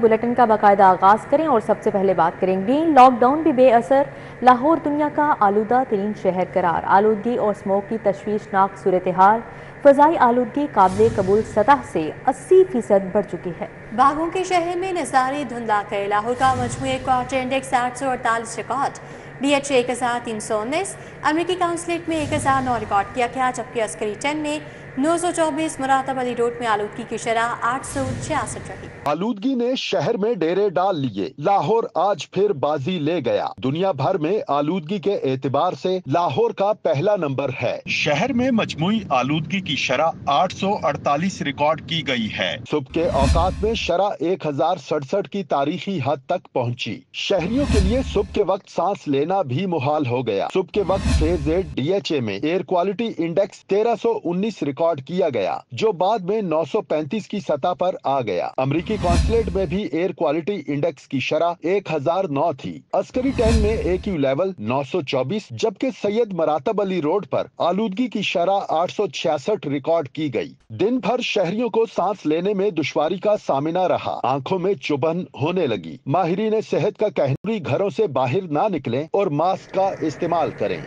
Bulletin کا باقاعدہ آغاز کریں اور سب سے پہلے بات کریں گے لاک ڈاؤن بھی بے اثر، لاہور دنیا کا آلودہ ترین شہر قرار، آلودگی اور اسموگ کی تشویشناک صورتحال، فضائی آلودگی قابل قبول سطح سے 80% بڑھ چکی ہے۔ باغوں کے شہر میں نظارے دھندلا گئے، لاہور کا مجموعی quarter index 848 record, D H 1319، امریکی کاؤنسلیٹ میں 1009 ریکارڈ کیا گیا، جبکہ عسکری 10 میں 924، مراتب علی روڈ میں آلودگی کی شرح 866 رہی۔ آلودگی نے شہر میں ڈیرے ڈال لیے، لاہور آج پھر بازی لے گیا۔ دنیا بھر میں آلودگی کے اعتبار سے لاہور کا پہلا نمبر ہے۔ شہر میں مجموعی آلودگی کی شرح 848 ریکارڈ کی گئی ہے۔ صبح کے اوقات میں شرح 1067 کی تاریخی حد تک پہنچی۔ شہریوں کے لیے صبح کے وقت سانس لینا بھی محال ہو گیا۔ صبح کے وقت فیز 8 ڈی ایچ اے میں ایئر کوالٹی انڈیکس 1319 ریکارڈ کیا گیا، جو بعد میں 935 کی سطح پر آ گیا۔ امریکی کونسلیٹ میں بھی ایئر کوالٹی انڈیکس کی شرح 1009 تھی۔ عسکری 10 میں AQ لیول 924، جبکہ سید مراتب علی روڈ پر آلودگی کی شرح 866 ریکارڈ کی گئی۔ دن بھر شہریوں کو سانس لینے میں دشواری کا سامنا رہا، آنکھوں میں چبھن ہونے لگی۔ ماہرین صحت کا کہنا، گھروں سے باہر نہ نکلیں اور ماسک کا استعمال کریں۔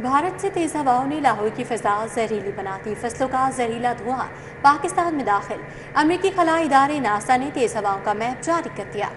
بھارت سے تیز ہواؤں نے لاہور کی فضا زہریلی بنا دی، فصلوں کا زہریلا دھواں پاکستان میں داخل، امریکی خلائی ادارے ناسا نے تیز ہواؤں کا میپ جاری کر دیا۔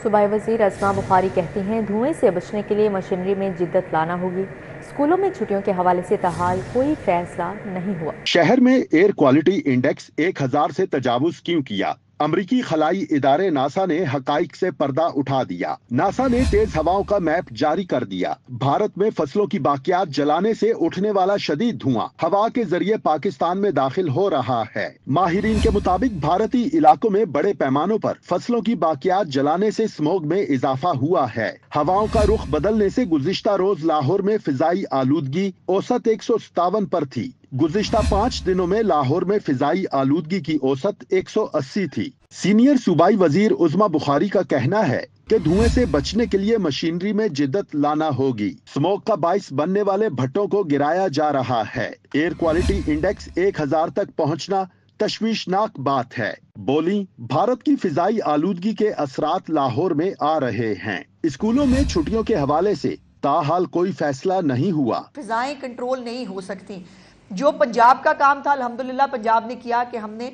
صوبائی وزیر ازما بخاری کہتی ہیں دھوئیں سے بچنے کے لیے مشینری میں جدت لانا ہوگی۔ اسکولوں میں چھٹیوں کے حوالے سے تاحال کوئی فیصلہ نہیں ہوا۔ شہر میں ایئر کوالٹی انڈیکس 1000 سے تجاوز کیوں کیا؟ امریکی خلائی ادارے ناسا نے حقائق سے پردہ اٹھا دیا۔ ناسا نے تیز ہواؤں کا میپ جاری کر دیا۔ بھارت میں فصلوں کی باقیات جلانے سے اٹھنے والا شدید دھواں ہوا کے ذریعے پاکستان میں داخل ہو رہا ہے۔ ماہرین کے مطابق بھارتی علاقوں میں بڑے پیمانوں پر فصلوں کی باقیات جلانے سے اسموگ میں اضافہ ہوا ہے۔ ہواؤں کا رخ بدلنے سے گزشتہ روز لاہور میں فضائی آلودگی اوسط 157 پر تھی۔ گزشتہ 5 دنوں میں لاہور میں فضائی آلودگی کی اوسط 180 تھی۔ سینئر صوبائی وزیر عظما بخاری کا کہنا ہے کہ دھوئیں سے بچنے کے لیے مشینری میں جدت لانا ہوگی۔ اسموگ کا باعث بننے والے بھٹوں کو گرایا جا رہا ہے۔ ایئر کوالٹی انڈیکس 1000 تک پہنچنا تشویشناک بات ہے۔ بولی، بھارت کی فضائی آلودگی کے اثرات لاہور میں آ رہے ہیں۔ اسکولوں میں چھٹیوں کے حوالے سے تاحال کوئی فیصلہ نہیں ہوا۔ فضائیں کنٹرول نہیں ہو سکتی۔ جو پنجاب کا کام تھا الحمدللہ پنجاب نے کیا کہ ہم نے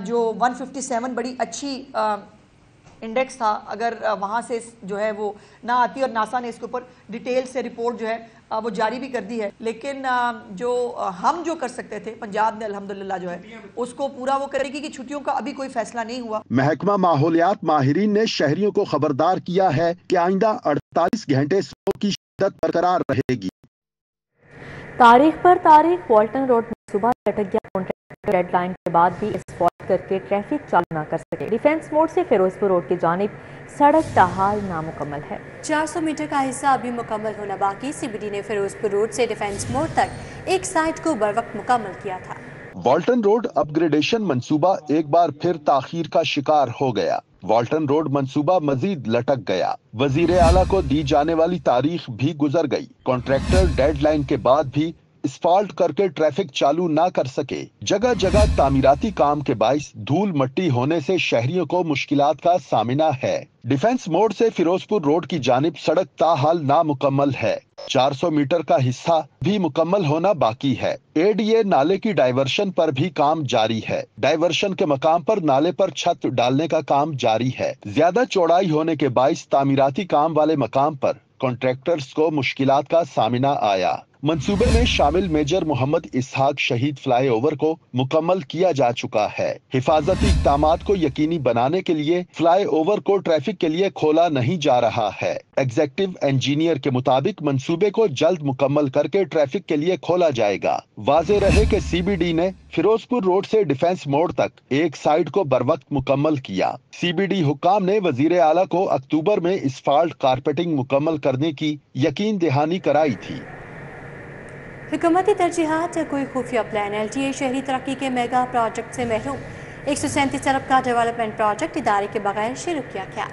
جو 157 بڑی اچھی انڈیکس تھا، اگر وہاں سے جو ہے وہ نہ آتی، اور ناسا نے اس کے اوپر ڈیٹیل سے رپورٹ جو ہے وہ جاری بھی کر دی ہے، لیکن جو ہم جو کر سکتے تھے پنجاب نے الحمدللہ جو ہے اس کو پورا وہ کرے گی کہ چھٹیوں کا ابھی کوئی فیصلہ نہیں ہوا۔ محکمہ ماحولیات ماہرین نے شہریوں کو خبردار کیا ہے کہ آئندہ 48 گھنٹے اسموگ کی شدت برقرار رہے گی۔ تاریخ پر تاریخ، والٹن روڈ منصوبہ لٹک گیا، کانٹریکٹر ڈیڈ لائن کے بعد بھی اسفالٹ کر کے ٹریفک چالو نہ کر سکے۔ ڈیفنس موڑ سے فیروزپور روڈ کی جانب سڑک تاحال نامکمل ہے۔ 400 میٹر کا حصہ ابھی مکمل ہونا باقی، سی بی ڈی نے فیروزپور روڈ سے ڈیفنس موڑ تک ایک سائٹ کو بروقت مکمل کیا تھا۔ والٹن روڈ اپ گریڈیشن منصوبہ ایک بار پھر تاخیر کا شکار ہو گیا۔ والٹن روڈ منصوبہ مزید لٹک گیا۔ وزیر اعلیٰ کو دی جانے والی تاریخ بھی گزر گئی۔ کانٹریکٹر ڈیڈ لائن کے بعد بھی اسفالٹ کر کے ٹریفک چالو نہ کر سکے۔ جگہ جگہ تعمیراتی کام کے باعث دھول مٹی ہونے سے شہریوں کو مشکلات کا سامنا ہے۔ ڈیفنس موڑ سے فیروزپور روڈ کی جانب سڑک تاحال نامکمل ہے۔ 400 میٹر کا حصہ بھی مکمل ہونا باقی ہے۔ ADA نالے کی ڈائیورشن پر بھی کام جاری ہے۔ ڈائیورشن کے مقام پر نالے پر چھت ڈالنے کا کام جاری ہے۔ زیادہ چوڑائی ہونے کے باعث تعمیراتی کام والے مقام پر کانٹریکٹرز کو مشکلات کا سامنا آیا۔ منصوبے میں شامل میجر محمد اسحاق شہید فلائی اوور کو مکمل کیا جا چکا ہے۔ حفاظتی اقدامات کو یقینی بنانے کے لیے فلائی اوور کو ٹریفک کے لیے کھولا نہیں جا رہا ہے۔ ایگزیکٹو انجینئر کے مطابق منصوبے کو جلد مکمل کر کے ٹریفک کے لیے کھولا جائے گا۔ واضح رہے کہ CBD نے فیروزپور روڈ سے ڈیفنس موڑ تک ایک سائٹ کو بروقت مکمل کیا۔ CBD حکام نے وزیر اعلیٰ کو اکتوبر میں اسفالٹ کارپیٹنگ مکمل کرنے کی یقین دہانی کرائی تھی۔ حکومتی ترجیحات، کوئی خفیہ پلان، LTA شہری ترقی کے میگا پروجیکٹ سے محروم، 137 ارب کا ڈیولپمنٹ پروجیکٹ ادارے کے بغیر شروع کیا گیا۔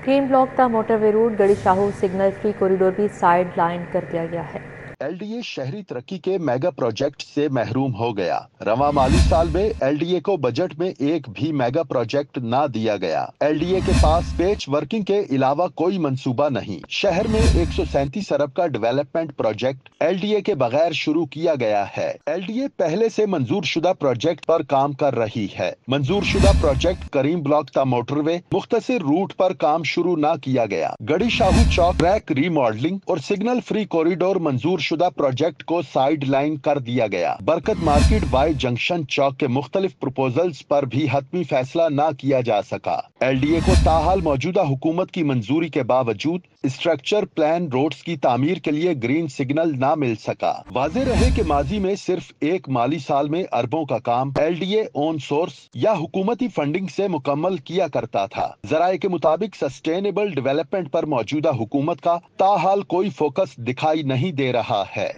گرین بلاک تا موٹر وے روٹ گڑی شاہو سگنل فری کوریڈور بھی سائیڈ لائن کر دیا گیا ہے۔ LDA शहरी तरक्की के मेगा प्रोजेक्ट से महरूम हो गया। रवा माली साल में LDA को बजट में एक भी मेगा प्रोजेक्ट ना दिया गया। LDA के पास पेच वर्किंग के अलावा कोई मंसूबा नहीं। शहर में 137 अरब का डेवलपमेंट प्रोजेक्ट LDA के बगैर शुरू किया गया है। LDA पहले से मंजूर शुदा प्रोजेक्ट पर काम कर रही है। मंजूर शुदा प्रोजेक्ट करीम ब्लॉक ता मोटरवे मुख्तसर रूट पर काम शुरू ना किया गया। गड़ी शाहू चौक ट्रैक रीमॉडलिंग और सिग्नल फ्री कॉरिडोर मंजूर शुदा प्रोजेक्ट को साइड लाइन कर दिया गया। बरकत मार्केट वाई जंक्शन चौक के मुख्तलिफ प्रपोजल्स पर भी हतमी फैसला ना किया जा सका। LDA को ताहाल मौजूदा हुकूमत की मंजूरी के बावजूद स्ट्रक्चर प्लान रोड्स की तामीर के लिए ग्रीन सिग्नल ना मिल सका। वाज़ेह रहे कि माजी में सिर्फ एक माली साल में अरबों का काम LDA ऑन सोर्स या हुकूमती फंडिंग से मुकम्मल किया करता था। जराये के मुताबिक सस्टेनेबल डेवलपमेंट पर मौजूदा हुकूमत का ताहाल कोई फोकस दिखाई नहीं दे रहा है।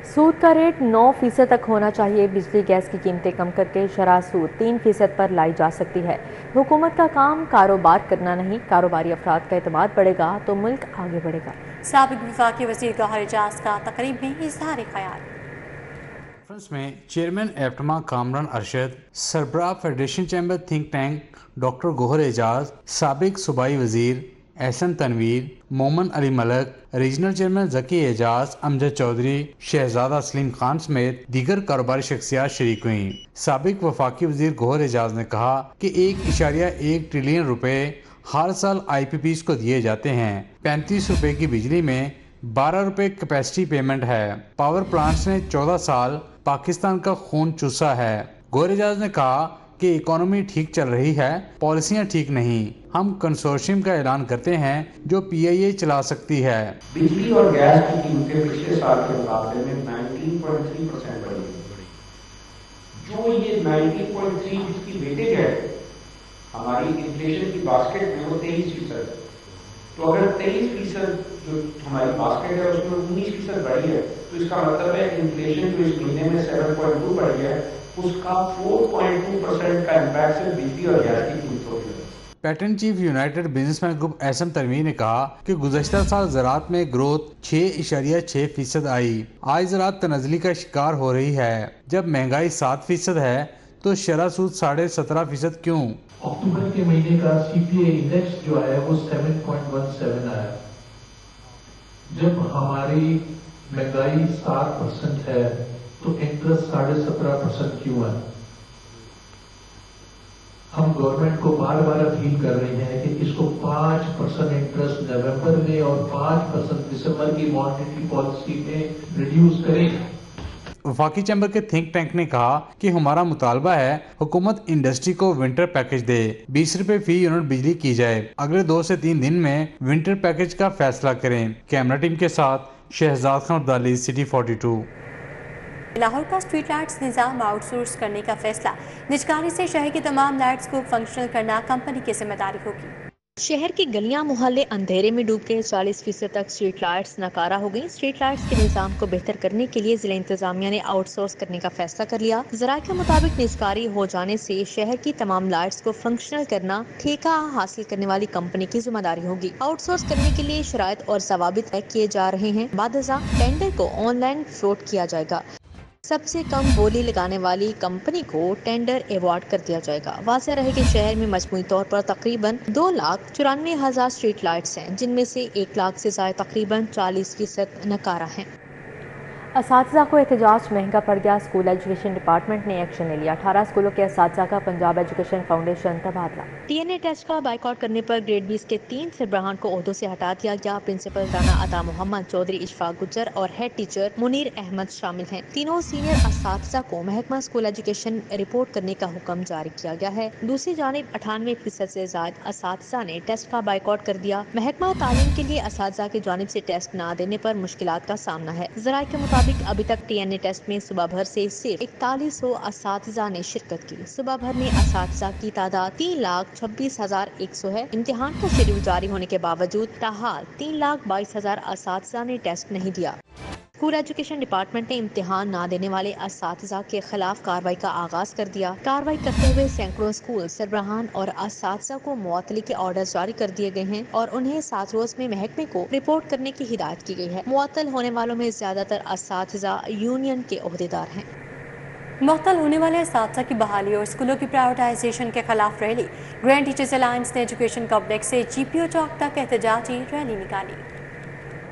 सूद का रेट 9% तक होना चाहिए। बिजली गैस की कीमतें कम करके शरह सूद 3% पर लाई जा सकती है। हुकूमत का काम कारोबार करना नहीं, कारोबारी अफराद का एतमाद बढ़ेगा तो मुल्क आगे बढ़ेगा। साबिक वफाकी वज़ीर गौहर एजाज का तकरीब में इज़हार ख्याल। कॉन्फ्रेंस में चेयरमैन एप्टमा कामरान अरशद, सरबराह federation chamber think tank doctor Gohar Ejaz, साबिक सूबाई वजीर एहसन तनवीर, मोमन अली मलक, रीजनल चेयरमैन जकी एजाज, अमजद चौधरी, शहजादा सलीम खान समेत दीगर कारोबारी शख्सियात शरीक हुई। साबिक वफाकी वजीर गौहर एजाज ने कहा कि 1.1 ट्रिलियन रुपए हर साल IPPs को दिए जाते हैं। 35 रुपए की बिजली में 12 रुपए कैपेसिटी पेमेंट है। पावर प्लांट्स ने 14 साल पाकिस्तान का खून चूसा है। गौहर एजाज ने कहा कि इकोनॉमी ठीक चल रही है, पॉलिसियां ठीक नहीं। हम कंसोर्शियम का ऐलान करते हैं जो PIA चला सकती है। बिजली और गैस की कीमतें पिछले साल के मुकाबले में 19.3% बढ़ी। जो ये 19.3 जिसकी वेटेज है हमारी इन्फ्लेशन की बास्केट में वो 23%। तो अगर 23% जो हमारी बास्केट है उसमें 19% बढ़ी है तो इसका मतलब है इन्फ्लेशन जो इस महीने में 7.2 बढ़ी है उसका 4.2% का इम्पैक्ट सिर्फ बिजली और गैस की कीमतों पर। Patron chief united businessman group Ehsan Tanveer ने कहा कि गुज़श्ता साल ज़राअत में ग्रोथ 6.6% आई। आज ज़राअत तनज़ली का शिकार हो रही है। जब महंगाई 7% है तो शरह सूद 17.5% क्यों? अक्टूबर के महीने का CPI इंडेक्स जो है वो 7.17 आया। जब हमारी महंगाई 7% है तो इंटरेस्ट 17.5% क्यों है? हम गवर्नमेंट को बार बार अपील कर रहे हैं कि इसको 5% इंटरेस्ट नवंबर में और 5% दिसंबर की मॉनेटरी पॉलिसी में रिड्यूस करें। वफाकी चैम्बर के थिंक टैंक ने कहा कि हमारा मुतालबा है हुकूमत इंडस्ट्री को विंटर पैकेज दे, 20 रुपए फी यूनिट बिजली की जाए। अगले 2 से 3 दिन में विंटर पैकेज का फैसला करें। कैमरा टीम के साथ शहजाद खान अब्दाली, सिटी 42। लाहौर का स्ट्रीट लाइट्स निज़ाम आउटसोर्स करने का फैसला। निजकारी से शहर की तमाम लाइट्स को फंक्शनल करना कंपनी की जिम्मेदारी होगी। शहर की गलियां मोहल्ले अंधेरे में डूब के 40% तक स्ट्रीट लाइट्स नाकारा हो गई। स्ट्रीट लाइट्स के निजाम को बेहतर करने के लिए जिला इंतजामिया ने आउटसोर्स करने का फैसला कर लिया। जराये के मुताबिक निजकारी हो जाने से शहर की तमाम लाइट्स को फंक्शनल करना ठेका हासिल करने वाली कंपनी की जिम्मेदारी होगी। आउटसोर्स करने के लिए शराइत और जवाबित तय किए जा रहे हैं। बादशाह टेंडर को ऑनलाइन फ्लोट किया जाएगा। सबसे कम बोली लगाने वाली कंपनी को टेंडर अवार्ड कर दिया जाएगा। वाज़ेह रहे कि शहर में मजमूई तौर पर तकरीबन 2,94,000 स्ट्रीट लाइट्स हैं, जिनमें से 1 लाख से ज़ायद तकरीबन 40% नकारा हैं। असातिज़ा को एहतजाज महंगा पड़ गया। स्कूल एजुकेशन डिपार्टमेंट ने एक्शन ले लिया। 18 स्कूलों के असातिज़ा का पंजाब एजुकेशन फाउंडेशन तबादला। DNA टेस्ट का बाइकआउट करने पर ग्रेड 20 के 3 सरबराहान को ओहदों से हटा दिया गया। प्रिंसिपल राना अता मोहम्मद चौधरी, इशफाक गुज्जर और हेड टीचर मुनीर अहमद शामिल हैं। तीनों सीनियर असातिज़ा को महकमा स्कूल एजुकेशन रिपोर्ट करने का हुक्म जारी किया गया है। दूसरी जानिब 98% से ज्यादा असातिज़ा ने टेस्ट का बाइकआउट कर दिया। महकमा तालीम के लिए असातिज़ा की जानिब से टेस्ट न देने पर मुश्किलात का सामना है। जराये के मुताबिक अभी तक DNA टेस्ट में सुबह भर से सिर्फ 4100 असातिज़ा ने शिरकत की। सुबह भर में असातिज़ा की तादाद 3,26,100 है। इम्तिहान का शेड्यूल जारी होने के बावजूद ताहाल 3,22,000 असातिज़ा ने टेस्ट नहीं दिया। स्कूल एजुकेशन डिपार्टमेंट ने इम्तिहान ना देने वाले असातिज़ा के खिलाफ कार्रवाई का आगाज कर दिया। कार्रवाई करते हुए सैकड़ों स्कूल सरबराहान और असातिज़ा को मुअत्तली के ऑर्डर जारी कर दिए गए हैं और उन्हें 7 रोज में महकमे को रिपोर्ट करने की हिदायत की गई है। मुअत्तल होने वालों में ज्यादातर असातिज़ा यूनियन के ओहदेदार हैं। मुअत्तल होने वाले असातिज़ा की बहाली और स्कूलों की प्राइवेटाइजेशन के खिलाफ रैली। ग्रैंड टीचर्स अलायंस ने एजुकेशन कॉम्प्लेक्स से GPO चौक तक एहतजाजी रैली निकाली।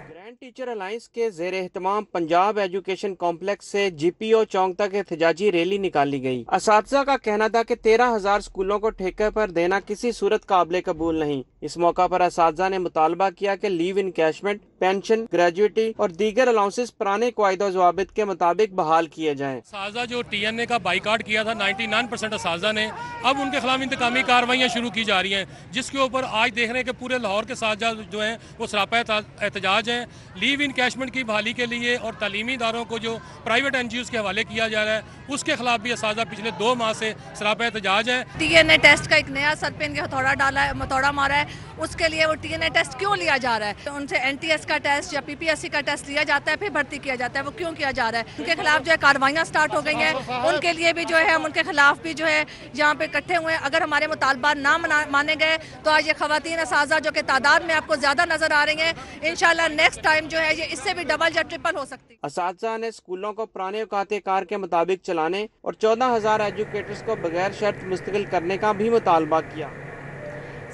ग्रैंड टीचर अलायंस के ज़ेर एहतमाम पंजाब एजुकेशन कॉम्प्लेक्स से GPO चौक तक एहतजाजी रैली निकाली गई। असातिज़ा का कहना था कि 13,000 स्कूलों को ठेके पर देना किसी सूरत काबिल कबूल नहीं। इस मौका पर असातिज़ा ने मुतालबा किया कि लीव इनकैशमेंट, पेंशन, ग्रेजुएटी और दीगर अलाउंसेस पुराने क़वाइद व ज़वाबित के मुताबिक बहाल किए जाएं। असातिज़ा जो TNA का बाइकाट किया था 99% असातिज़ा ने, अब उनके खिलाफ इंतकामी कार्रवाइयाँ शुरू की जा रही हैं, जिसके ऊपर आज देख रहे हैं कि पूरे लाहौर के असातिज़ा जो हैं वो सरापा एहतजाज हैं। लीव इनकैशमेंट की बहाली के लिए और तालीमी इदारों को जो प्राइवेट NGOs के हवाले किया जा रहा है, उसके खिलाफ भी असातिज़ा पिछले 2 माह से सरापा एहतजाज है। TNA टेस्ट का एक नया सर पे इनके हथौड़ा मारा है, उसके लिए वो TNA टेस्ट क्यों लिया जा रहा है? तो उनसे NTS का टेस्ट या PPSC का टेस्ट लिया जाता है, फिर भर्ती किया जाता है, वो क्यों किया जा रहा है? उनके खिलाफ जो है कार्रवाइयाँ स्टार्ट हो गई हैं, उनके लिए भी जो है हम उनके खिलाफ भी जो है यहाँ पे इकट्ठे हुए हैं। अगर हमारे मुतालबात ना माने गए तो आज ये खवातीन असातिज़ा जो कि तादाद में आपको ज्यादा नजर आ रही हैं, इंशाल्लाह नेक्स्ट टाइम जो है ये इससे भी डबल या ट्रिपल हो सकती है। असातिज़ा ने स्कूलों को पुराने औकात कार के मुताबिक चलाने और 14,000 एजुकेटर्स को बगैर शर्त मुस्तकिल करने का भी मुतालबा किया।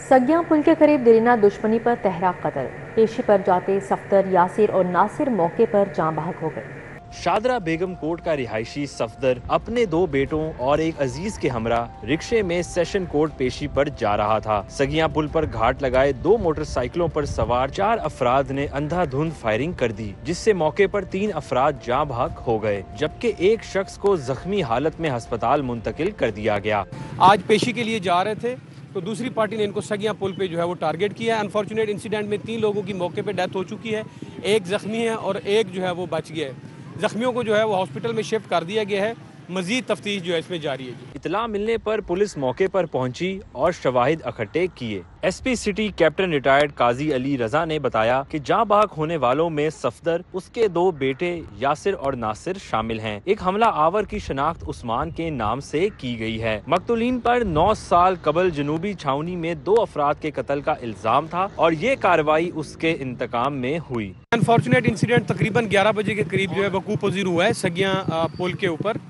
सगियां पुल के करीब देरीना दुश्मनी पर तहरा कत्ल। पेशी पर जाते सफदर, यासिर और नासिर मौके पर जाँ बहक हो गए। शादरा बेगम कोट का रिहायशी सफदर अपने 2 बेटों और एक अजीज के हमरा रिक्शे में सेशन कोर्ट पेशी पर जा रहा था। सगियां पुल पर घाट लगाए 2 मोटरसाइकिलों पर सवार 4 अफराद ने अंधाधुंध फायरिंग कर दी, जिससे मौके पर 3 अफराद जाँ बहक हो गए, जबकि एक शख्स को जख्मी हालत में अस्पताल मुंतकिल कर दिया गया। आज पेशी के लिए जा रहे थे तो दूसरी पार्टी ने इनको सगियां पुल पे जो है वो टारगेट किया है। अनफॉर्चुनेट इंसिडेंट में 3 लोगों की मौके पे डेथ हो चुकी है, एक जख्मी है और एक जो है वो बच गया है। जख्मियों को जो है वो हॉस्पिटल में शिफ्ट कर दिया गया है। मजीद तफ्तीश जो है इसमें जारी है। इतला मिलने पर पुलिस मौके पर पहुंची और शवाहिद इकट्ठे किए। SP सिटी कैप्टन रिटायर्ड काजी अली रजा ने बताया कि जाँ बहक होने वालों में सफदर, उसके 2 बेटे यासिर और नासिर शामिल हैं। एक हमला आवर की शनाख्त उस्मान के नाम से की गई है। मकतूलीन पर 9 साल कबल जनूबी छावनी में 2 अफराद के कत्ल का इल्जाम था और ये कार्रवाई उसके इंतकाम में हुई। अनफॉर्चुनेट इंसिडेंट तकरीबन 11 बजे के करीब जो है वकूफ़ पज़ीर हुआ है सगियां पुल के ऊपर।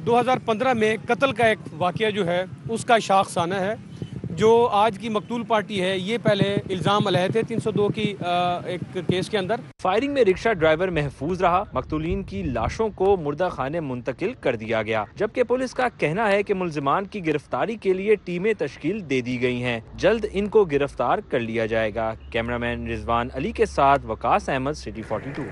2015 में कत्ल का एक वाक़या जो है उसका शाखसाना है। जो आज की मकतूल पार्टी है ये पहले इल्ज़ाम अलहद थे 302 की एक केस के अंदर। फायरिंग में रिक्शा ड्राइवर महफूज रहा। मकतूलीन की लाशों को मुर्दा खाने मुंतकिल कर दिया गया, जबकि पुलिस का कहना है कि मुल्जिमान की गिरफ्तारी के लिए टीमें तश्कील दे दी गई हैं। जल्द इनको गिरफ्तार कर लिया जाएगा। कैमरामैन रिजवान अली के साथ वकास अहमद, सिटी 42।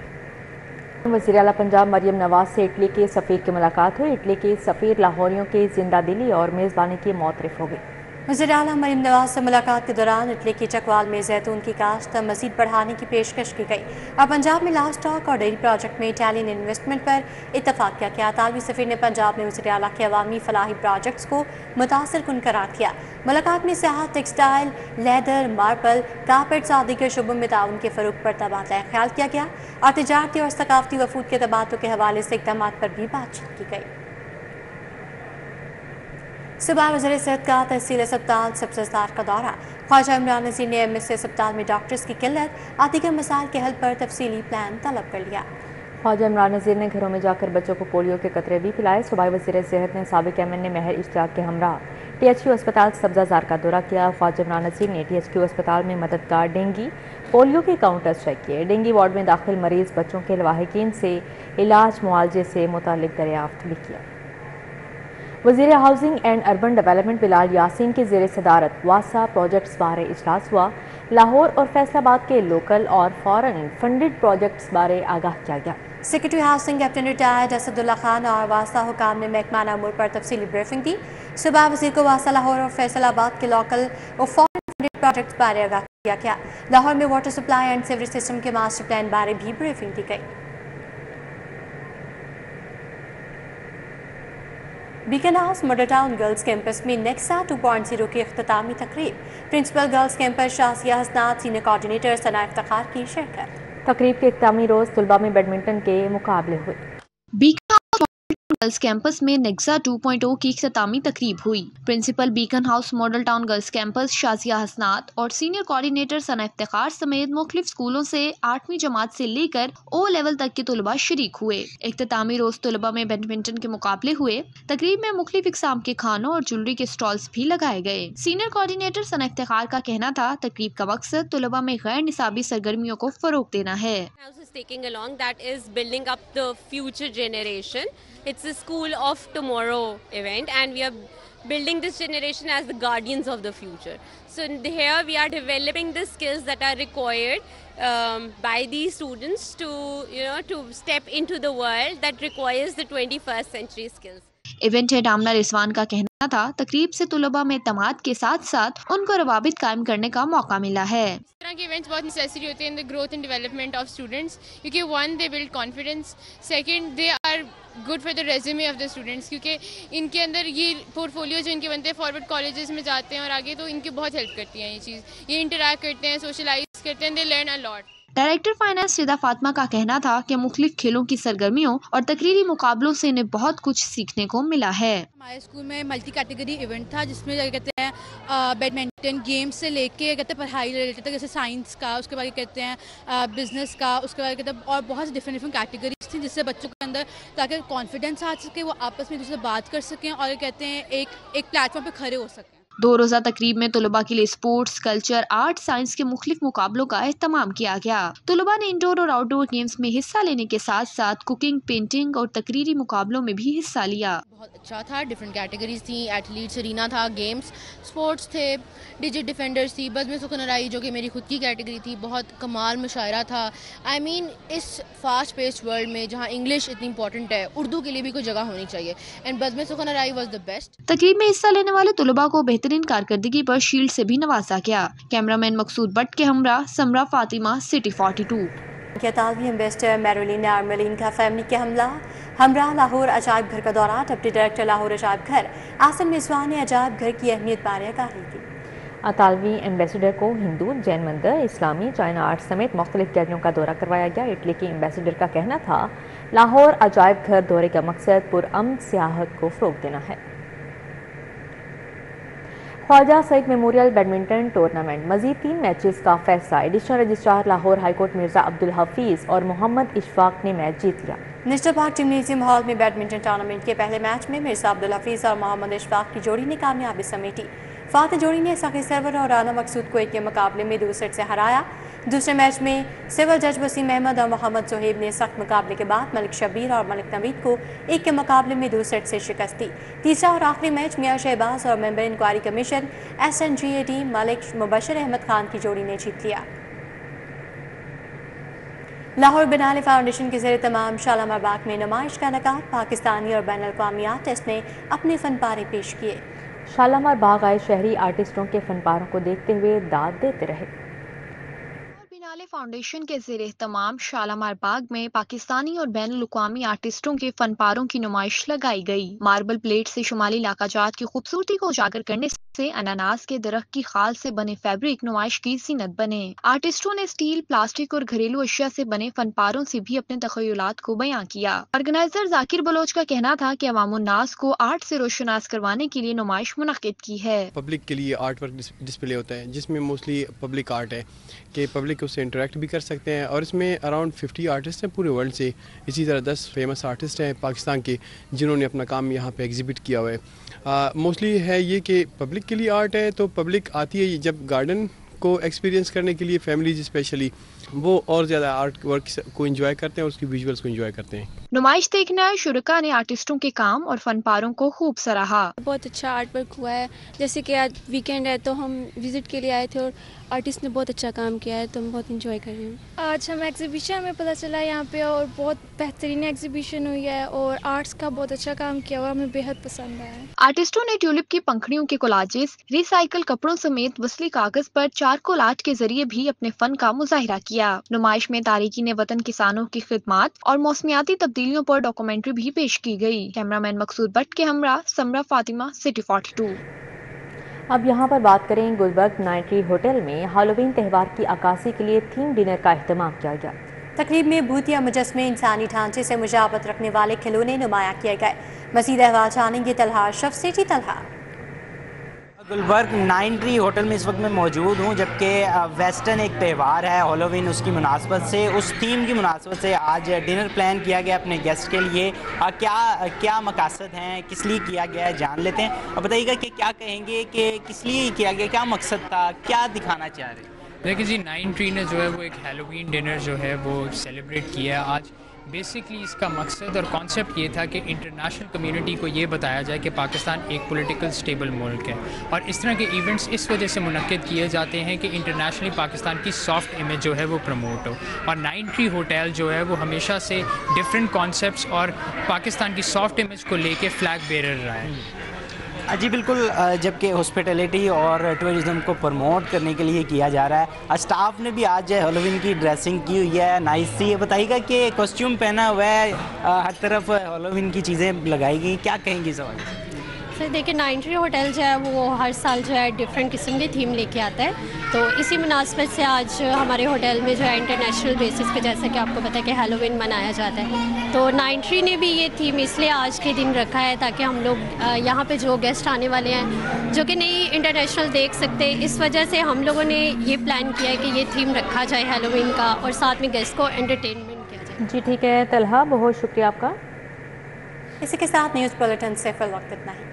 वज़ीर आला पंजाब मरियम नवाज से इटली के सफ़ीर की मुलाकात हुई। इटली के सफ़ीर लाहौरियों के जिंदा दिली और मेज़बानी की मुतरफ हो गई। वज़ीर आला मरियम नवाज से मुलाकात के दौरान इटली की चकवाल में जैतून की काश्त मज़ीद बढ़ाने की पेशकश की गई और पंजाब में लास्ट स्टॉक और डेयरी प्रोजेक्ट में इटालियन इन्वेस्टमेंट पर इतफाक किया गया। तालवी सफ़ीर ने पंजाब में वज़ीर आला के अवामी फलाही प्रोजेक्ट्स को मुतासर कुन करार किया। मुलाकात में सियाहत, टेक्सटाइल, लेदर, मार्बल, कारपेट्स आदि के शुबों में ताउन के फ़रोग पर तबादला ख्याल किया गया और तिजारती और सकाफती वफूद के तबादलों के हवाले से इक़दाम पर भी बातचीत की गई। सुबह वज़ीर सेहत का तहसील अस्पताल सब्ज़ार का दौरा। ख्वाजा इमरान नज़ीर ने MSC अस्पताल में डॉक्टर्स की किल्लत और दीगर मसाइल के हल पर तफसीली प्लान तलब कर लिया। ख्वाजा इमरान नज़ीर ने घरों में जाकर बच्चों को पोलियो के कतरे भी पिलाए। सूबाई वज़ीर सेहत ने साबिक MN महर इश्तियाक के हमरा THQ अस्पताल सब्ज़ार का दौरा किया। ख्वाजा इमरान नज़ीर ने THQ अस्पताल में मददगार डेंगी पोलियो के काउंटर्स चेक किए। डेंगी वार्ड में दाखिल मरीज बच्चों के लवाहिकीन से इलाज मुआलजे से मुतालिक दरियाफ्त भी किया। वज़ीर housing and urban development Bilal Yasin की ज़ेर सदारत वासा प्रोजेक्ट्स बारे इजलास हुआ। लाहौर और फैसलाबाद के लोकल और फॉरेन फंडेड प्रोजेक्ट्स बारे आगाह किया गया। Secretary housing captain retired Asadullah Khan और वासा हुकाम ने महकमाना अमूर पर तफसीली ब्रीफिंग दी। सुबह वज़ीर को वासा, लाहौर और फैसलाबाद के लोकल और फॉरेन फंडेड प्रोजेक्ट्स बारे आगाह किया गया। लाहौर में water supply and sewerage system के मास्टर प्लान बारे भी ब्रीफिंग दी गई। Beacon house Model Town girls campus में नेक्सा 2.0 की इख्तितामी तकरीब। प्रिंसिपल गर्ल्स कैंपस शाजिया हसनात, सीनियर कोऑर्डिनेटर सना इफ्तिखार की शिरकत। तकरीब के इख्तितामी रोज़ तलबा में बैडमिंटन के मुकाबले हुए। बीकन गर्ल्स कैंपस में नेक्सा 2.0 की इख्तितामी तकरीब हुई। Principal Beaconhouse Model Town girls campus Shazia Hasnat और सीनियर कोऑर्डिनेटर सना इफ्तिखार समेत मुख्तलिफ स्कूलों से 8वीं जमात से लेकर ओ लेवल तक के तलबा शरीक हुए। इख्तितामी रोज तलबा में बैडमिंटन के मुकाबले हुए। तकरीब में मुख्तलिफ इकसाम के खानों और ज्वेलरी के स्टॉल्स भी लगाए गए। सीनियर कोऑर्डिनेटर सना इफ्तिखार का कहना था तकरीब का मकसद तलबा में गैर निसाबी सरगर्मियों को फरोग देना है। It's a school of tomorrow event and we are building this generation as the guardians of the future. So here we are developing the skills that are required by these students to step into the world that requires the 21st century skills. Event head Amna Rizwan का कहना था तकरीब से तुलबा में तमाद के साथ साथ उनको रवाबित कायम करने का मौका मिला है। इस तरह के इवेंट्स बहुत नेसेसरी होते हैं in the growth and development of students, क्योंकि one they build confidence, second they are good for the resume of the students, क्योंकि इनके अंदर ये पोर्टफोलियो जो इनके बनते हैं फॉरवर्ड कॉलेजेस में जाते हैं और आगे तो इनकी बहुत हेल्प करती है ये चीज़। ये इंटरैक्ट करते हैं, सोशलाइज करते हैं, they learn a lot. Director finance सिदा फातिमा का कहना था कि मुख्तलिफ खेलों की सरगर्मियों और तकरीरी मुकाबलों से इन्हें बहुत कुछ सीखने को मिला है। हमारे स्कूल में मल्टी कैटेगरी इवेंट था जिसमें कहते हैं बैडमिंटन गेम्स से लेके कहते हैं पढ़ाई रिलेटेड तक, जैसे साइंस का, उसके बाद कहते हैं बिजनेस का, उसके बाद कहते हैं और बहुत सी डिफरेंट कैटेगरीज थी जिससे बच्चों के अंदर ताकि कॉन्फिडेंस आ सके, वो आपस में एक दूसरे से बात कर सकें और कहते हैं एक प्लेटफॉर्म पे खड़े हो सकें। 2 रोज़ा तकरीब में तलबा के लिए स्पोर्ट्स, कल्चर, आर्ट, साइंस के मुख्तलिफ मुकाबलों का एहतमाम किया गया। तलबा ने इंडोर और आउटडोर गेम्स में हिस्सा लेने के साथ साथ कुकिंग, पेंटिंग और तकरीरी मुकाबलों में भी हिस्सा लिया। बहुत अच्छा था, डिफरेंट कैटेगरीज थी, एथलीट्स अरीना था, गेम्स, स्पोर्ट्स थे, डिजिट डिफेंडर्स थी, बज़्म सुखनराई जो कि मेरी खुद की कैटेगरी थी, बहुत कमाल मुशायरा था। I mean, इस फास्ट पेस्ड वर्ल्ड में जहाँ इंग्लिश इतनी इंपॉर्टेंट है, उर्दू के लिए भी कोई जगह होनी चाहिए and Bazm Sukhanrai was the best. तकरीब में हिस्सा लेने वाले तलबा को बेहतरीन कारकर्दगी पर शील्ड से भी नवाजा गया। कैमरामैन मकसूद भट्ट के हमरा समरा फातिमा, सिटी 42। इतालवी एम्बेसडर मैरोलिना आर्मेलिन का फैमिली के हमरा लाहौर अजायब घर का दौरा। डिप्टी डायरेक्टर लाहौर अजायब घर आसिम मिज़वान ने अजायब घर की अहमियत बारे आगाही की। अतालवी एम्बेसडर को हिंदू, जैन मंदिर, इस्लामी, चाइना आर्ट समेत मुख्तलिफ गैलरियों का दौरा करवाया गया। इटली के एम्बेसडर का कहना था लाहौर अजायब घर दौरे का मकसद पुरअमन सियाहत को फ़रोग़ देना है। Khawaja Saeed memorial badminton tournament मजीद 3 मैचेस का फैसला। Additional registrar Lahore high court Mirza Abdul Hafeez और मोहम्मद इशफाक ने मैच जीत लिया। मिस्टर पार्क जिम्नेजियम हॉल में बैडमिंटन टूर्नामेंट के पहले मैच में मिर्जा अब्दुल हफीज़ और मोहम्मद इशफाक की जोड़ी ने कामयाबी समेटी। फातह जोड़ी ने सखी सरवर और राना मकसूद को एक के मुकाबले में 2 सेट से हराया। दूसरे मैच में सिविल जज वसीम अहमद और मोहम्मद जोहेब ने सख्त मुकाबले के बाद मलिक शबीर और मलिक नवीद को एक के मुकाबले में 2 सेट से शिकस्त दी। तीसरा और आखिरी मैच मियां शहबाज और member inquiry commission SNGAD Malik Mubashar Ahmad Khan की जोड़ी ने जीत लिया। लाहौर बनाले फाउंडेशन के ज़रिए तमाम शालामार बाग में नुमाइश का इनेकाद। पाकिस्तानी और बैनुल अक़वामी आर्टिस्ट ने अपने फनपारे पेश किए। शालामार बाग आए शहरी आर्टिस्टों के फनपारों को देखते हुए दाद देते रहे। बिनाले फाउंडेशन के ज़रिए तमाम शालामार बाग में पाकिस्तानी और बैनुल अक़वामी आर्टिस्टों के फनपारों की नुमाइश लगाई गई। मार्बल प्लेट से शुमाली इलाका जात की खूबसूरती को उजागर करने से अनानास के दरख्त की खाल से बने फैब्रिक नुमाइश की जीनत बने। आर्टिस्टों ने स्टील, प्लास्टिक और घरेलू अशिया से बने फनपारों से भी अपने तख़य्युलात को बयां किया। ऑर्गेनाइजर जाकिर बलोच का कहना था कि अवामुन्नास को आर्ट से रोशनास करवाने के लिए नुमाइश मुनक़्क़िद की है। पब्लिक के लिए आर्ट वर्क डिस्प्ले होता है जिसमें मोस्टली पब्लिक आर्ट है कि पब्लिक उससे इंटरेक्ट भी कर सकते हैं और इसमें अराउंड 50 आर्टिस्ट हैं पूरे वर्ल्ड से। इसी तरह 10 फेमस आर्टिस्ट हैं पाकिस्तान के जिन्होंने अपना काम यहाँ पे एग्जिबिट किया हुआ है। मोस्टली है ये कि पब्लिक के लिए आर्ट है तो पब्लिक आती है जब गार्डन को एक्सपीरियंस करने के लिए, फैमिलीज स्पेशली वो और ज़्यादा आर्ट वर्क को एंजॉय करते हैं और उसकी विजुअल्स को एंजॉय करते हैं। नुमाइश देखने आए शुरका ने आर्टिस्टों के काम और फनपारों को खूब सराहा। बहुत अच्छा आर्ट वर्क हुआ है, जैसे कि आज वीकेंड है तो हम विजिट के लिए आए थे और आर्टिस्ट ने बहुत अच्छा काम किया है तो हम बहुत इंजॉय कर रहे हैं। आज हम एग्जीबिशन में पता चला यहाँ पे और बहुत बेहतरीन एग्जीबिशन हुई है और आर्ट्स का बहुत अच्छा काम किया हुआ, हमें बेहद पसंद आया। आर्टिस्टों ने ट्यूलिप की पंखड़ियों के कोलाजेस, रिसाइकल कपड़ों समेत वसली कागज पर चारकोल आर्ट के जरिए भी अपने फन का मुजाहिरा किया। नुमाइश में तारिकीन वतन किसानों की खिदमात और मौसमियाती तब्दीलियों पर डॉक्यूमेंट्री भी पेश की गई। कैमरामैन मकसूद भट्ट के हमरा समरा फातिमा, सिटी 42। اب یہاں پر بات کریں گلبرگ نائن ٹری ہوٹل میں ہالووین تہوار کی عکاسی کے لیے تھیم ڈنر کا اہتمام کیا گیا۔ تقریب میں بھوتیا مجسمے انسانی ڈھانچے سے مشابہت رکھنے والے کھلونے نمایاں کیے گئے۔ مزید احوال جانیں گے طلحہ اشرف سے۔ جی Talha, Gulberg nine tree hotel میں اس وقت میں موجود ہوں، جبکہ ویسٹرن ایک تہوار ہے ہالووین، اس کی مناسبت سے، اس تھیم کی مناسبت سے آج ڈنر پلان کیا گیا اپنے گیسٹ کے لیے۔ کیا مقاصد ہیں، کس لیے کیا گیا ہے، جان لیتے ہیں اور بتائیے گا کہ کیا کہیں گے کہ کس لیے کیا گیا، کیا مقصد تھا، کیا دکھانا چاہ رہے ہیں؟ دیکھیں جی، نائن ٹری نے جو ہے وہ ایک ہیلووین ڈنر جو ہے وہ سیلیبریٹ کیا ہے آج۔ بیسکلی اس کا مقصد اور کانسیپٹ یہ تھا کہ انٹرنیشنل کمیونٹی کو یہ بتایا جائے کہ پاکستان ایک پولیٹیکل سٹیبل ملک ہے، اور اس طرح کے ایونٹس اس وجہ سے منعقد کیے جاتے ہیں کہ انٹرنیشنلی پاکستان کی سافٹ امیج جو ہے وہ پروموٹ ہو، اور نائن ٹری ہوٹل جو ہے وہ ہمیشہ سے ڈفرینٹ کانسیپٹس اور پاکستان کی سافٹ امیج کو لے کے فلیگ بیرر رہا ہے۔ جی بالکل، جبکہ ہاسپٹیلٹی اور ٹورزم کو پروموٹ کرنے کے لیے کیا جا رہا ہے۔ اسٹاف نے بھی آج ہالووین کی ڈریسنگ کی ہوئی ہے، نائس سی۔ بتائیے گا کہ کاسٹیوم پہنا ہوا ہے، ہر طرف ہالووین کی چیزیں لگائی گئی، کیا کہیں گے اس حوالے سے؟ سر دیکھیں، نائن ٹری ہوٹل جو ہے وہ ہر سال جو ہے ڈفرینٹ قسم کے تھیم لے کے آتا ہے، تو اسی مناسبت سے آج ہمارے ہوٹل میں جو ہے انٹرنیشنل بیسس پہ، جیسا کہ آپ کو پتہ ہے کہ ہیلووین منایا جاتا ہے، تو نائن ٹری نے بھی یہ تھیم اس لیے آج کے دن رکھا ہے تاکہ ہم لوگ یہاں پہ جو گیسٹ آنے والے ہیں جو کہ نہیں انٹرنیشنل دیکھ سکتے، اس وجہ سے ہم لوگوں نے یہ پلان کیا ہے کہ یہ تھیم رکھا جائے ہیلووین کا، اور ساتھ میں گیسٹ کو انٹرٹینمنٹ کیا جائے۔ جی ٹھیک ہے طلحہ، بہت شکریہ آپ کا۔ اسی کے ساتھ نیوز بلیٹن سے فی الوقت اتنا ہی۔